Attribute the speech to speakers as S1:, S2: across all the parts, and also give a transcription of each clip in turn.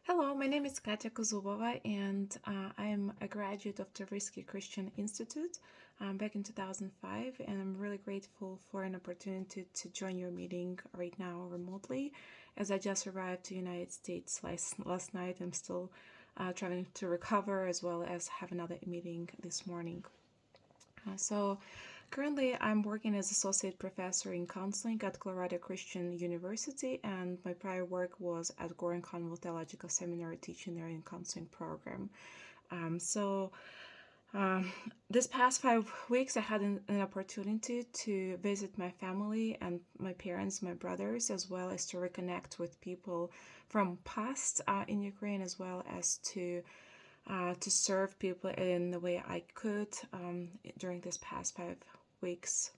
S1: Hello, my name is Katya Kozubova, and I am a graduate of Tversky Christian Institute back in 2005, and I'm really grateful for an opportunity to join your meeting right now remotely, as I just arrived to United States last night. I'm still trying to recover as well as have another meeting this morning. So currently I'm working as associate professor in counseling at Colorado Christian University, and my prior work was at Goran Conwell Theological Seminary teaching there in counseling program. Um, so um, this past 5 weeks, I had an opportunity to visit my family and my parents, my brothers, as well as to reconnect with people from past in Ukraine, as well as to serve people in the way I could during this past 5 weeks,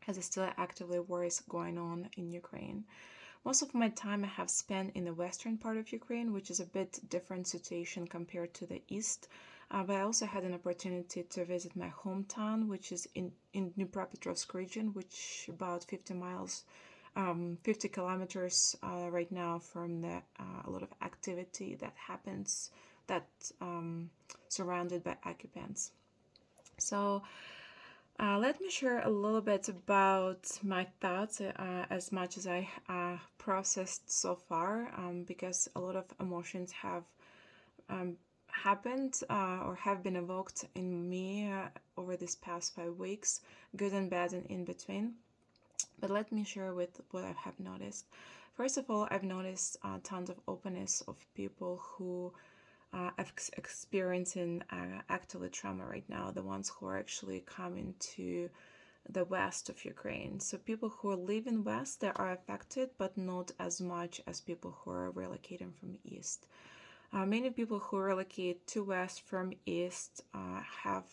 S1: as it still actively war is going on in Ukraine. Most of my time I have spent in the western part of Ukraine, which is a bit different situation compared to the east. But I also had an opportunity to visit my hometown, which is in Dnipropetrovsk region, which about 50 miles, 50 kilometers right now from the a lot of activity that happens that surrounded by occupants. So let me share a little bit about my thoughts as much as I processed so far, because a lot of emotions have um, happened or have been evoked in me over these past 5 weeks, good and bad and in between. But let me share with what I have noticed. First of all, I've noticed tons of openness of people who experiencing actually trauma right now, the ones who are actually coming to the west of Ukraine. So people who live in west, they are affected, but not as much as people who are relocating from east. Many people who relocate to west from east have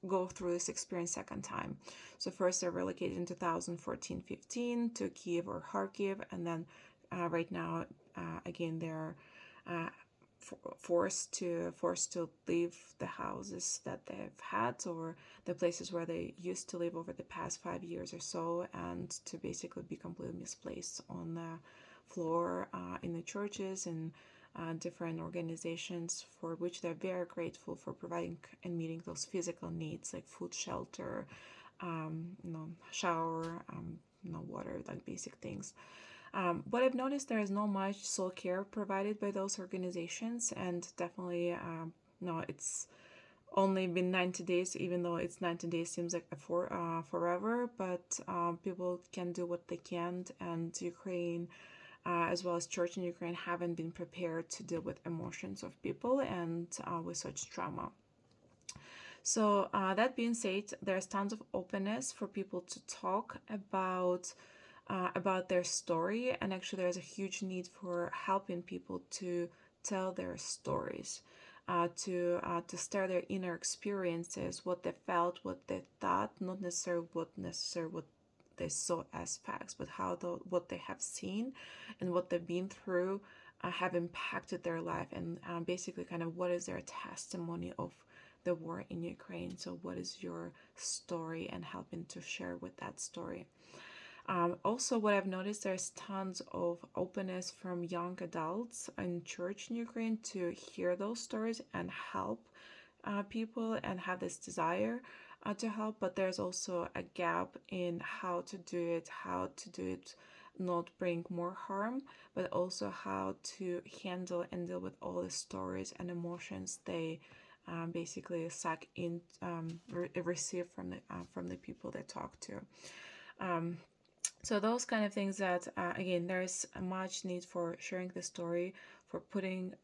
S1: go through this experience second time. So first they're relocated in 2014-15 to Kiev or Kharkiv, and then right now again they're uh, forced to leave the houses that they've had or the places where they used to live over the past 5 years or so, and to basically be completely misplaced on the floor in the churches and different organizations for which they're very grateful for providing and meeting those physical needs like food, shelter, shower, water, like basic things. But I've noticed there is not much soul care provided by those organizations, and definitely, no, it's only been 90 days, even though it's 90 days seems like forever, but people can do what they can, and Ukraine, as well as church in Ukraine, haven't been prepared to deal with emotions of people and with such trauma. So that being said, there's tons of openness for people to talk about their story, and actually there's a huge need for helping people to tell their stories, to share their inner experiences, what they felt, what they thought, not necessarily what they saw as facts, but what they have seen and what they've been through have impacted their life, and basically kind of what is their testimony of the war in Ukraine. So what is your story, and helping to share with that story. Also, what I've noticed, there's tons of openness from young adults in church in Ukraine to hear those stories and help people and have this desire to help. But there's also a gap in how to do it, not bring more harm, but also how to handle and deal with all the stories and emotions they basically suck in, receive from the people they talk to. So those kind of things that again, there's a much need for sharing the story, for putting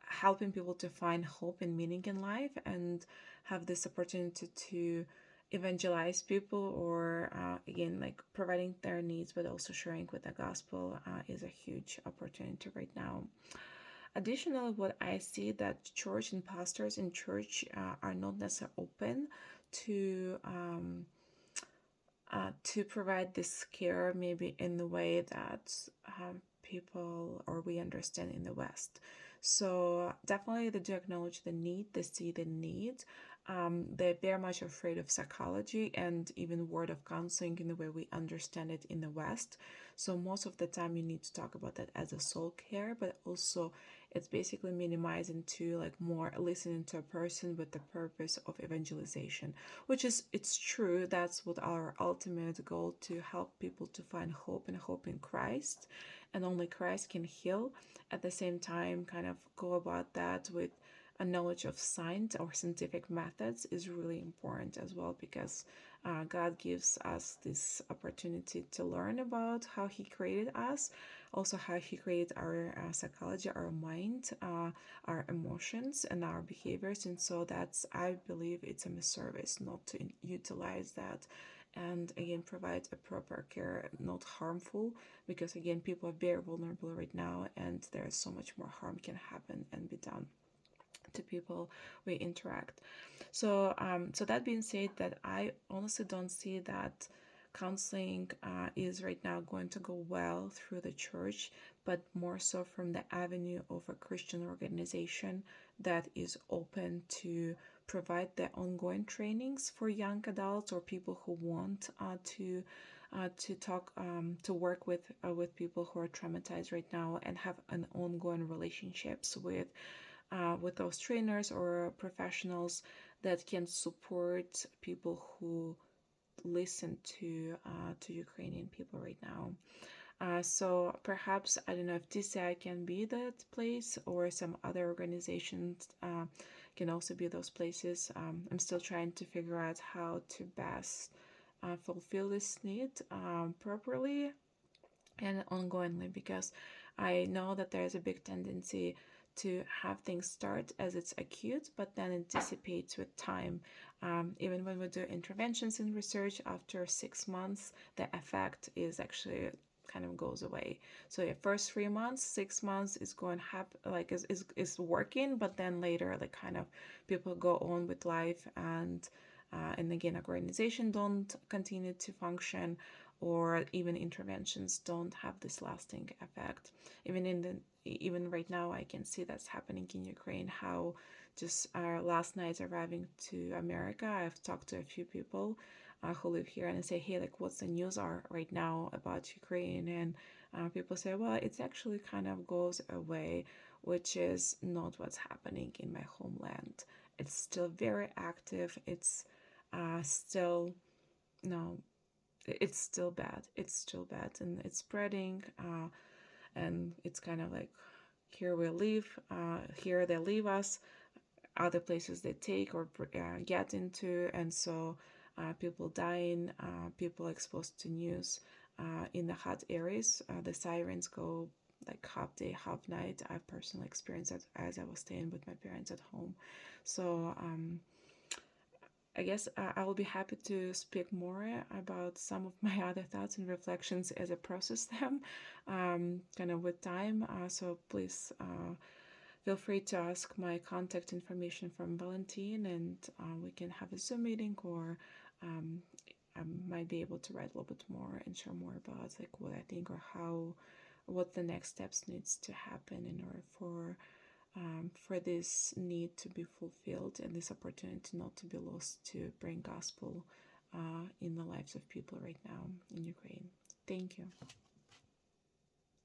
S1: helping people to find hope and meaning in life, and have this opportunity to evangelize people, or again, like providing their needs but also sharing with the gospel is a huge opportunity right now. Additionally, what I see that church and pastors in church are not necessarily open to provide this care maybe in the way that people or we understand in the West. So definitely they do acknowledge the need, they see the need, they're very much afraid of psychology and even word of counseling in the way we understand it in the West. So most of the time you need to talk about that as a soul care, but also it's basically minimizing to like more listening to a person with the purpose of evangelization, which is it's true. That's what our ultimate goal, to help people to find hope and hope in Christ, and only Christ can heal. At the same time, kind of go about that with a knowledge of science or scientific methods is really important as well, because God gives us this opportunity to learn about how He created us, also how He created our psychology, our mind, our emotions, and our behaviors. And so that's, I believe, it's a misservice not to utilize that, and again provide a proper care, not harmful, because again people are very vulnerable right now, and there's so much more harm can happen and be done to people we interact. So that being said, that I honestly don't see that counseling is right now going to go well through the church, but more so from the avenue of a Christian organization that is open to provide the ongoing trainings for young adults or people who want to talk to work with people who are traumatized right now and have an ongoing relationships with those trainers or professionals that can support people who listen to Ukrainian people right now. So perhaps, I don't know if TCI can be that place, or some other organizations can also be those places. I'm still trying to figure out how to best fulfill this need properly and ongoingly, because I know that there's a big tendency to have things start as it's acute, but then it dissipates with time. Even when we do interventions in research, after 6 months, the effect is actually kind of goes away. So yeah, first 3 months, 6 months is going like is working, but then later like kind of people go on with life, and again organization don't continue to function, or even interventions don't have this lasting effect. Even right now I can see that's happening in Ukraine, how just last night arriving to America, I've talked to a few people who live here, and I say, hey, like what's the news are right now about Ukraine, and people say, well, it's actually kind of goes away, which is not what's happening in my homeland. It's still very active. It's still no it's still bad. It's still bad, and it's spreading. And it's kind of like, here we live, here they leave us, other places they take or get into, and so people dying, people exposed to news in the hot areas. The sirens go like half day, half night. I personally experienced that as I was staying with my parents at home. So I guess I will be happy to speak more about some of my other thoughts and reflections as I process them, kind of with time. So please feel free to ask my contact information from Valentine, and we can have a Zoom meeting, or um, I might be able to write a little bit more and share more about like what I think, or what the next steps needs to happen in order for this need to be fulfilled and this opportunity not to be lost, to bring gospel in the lives of people right now in Ukraine. Thank you.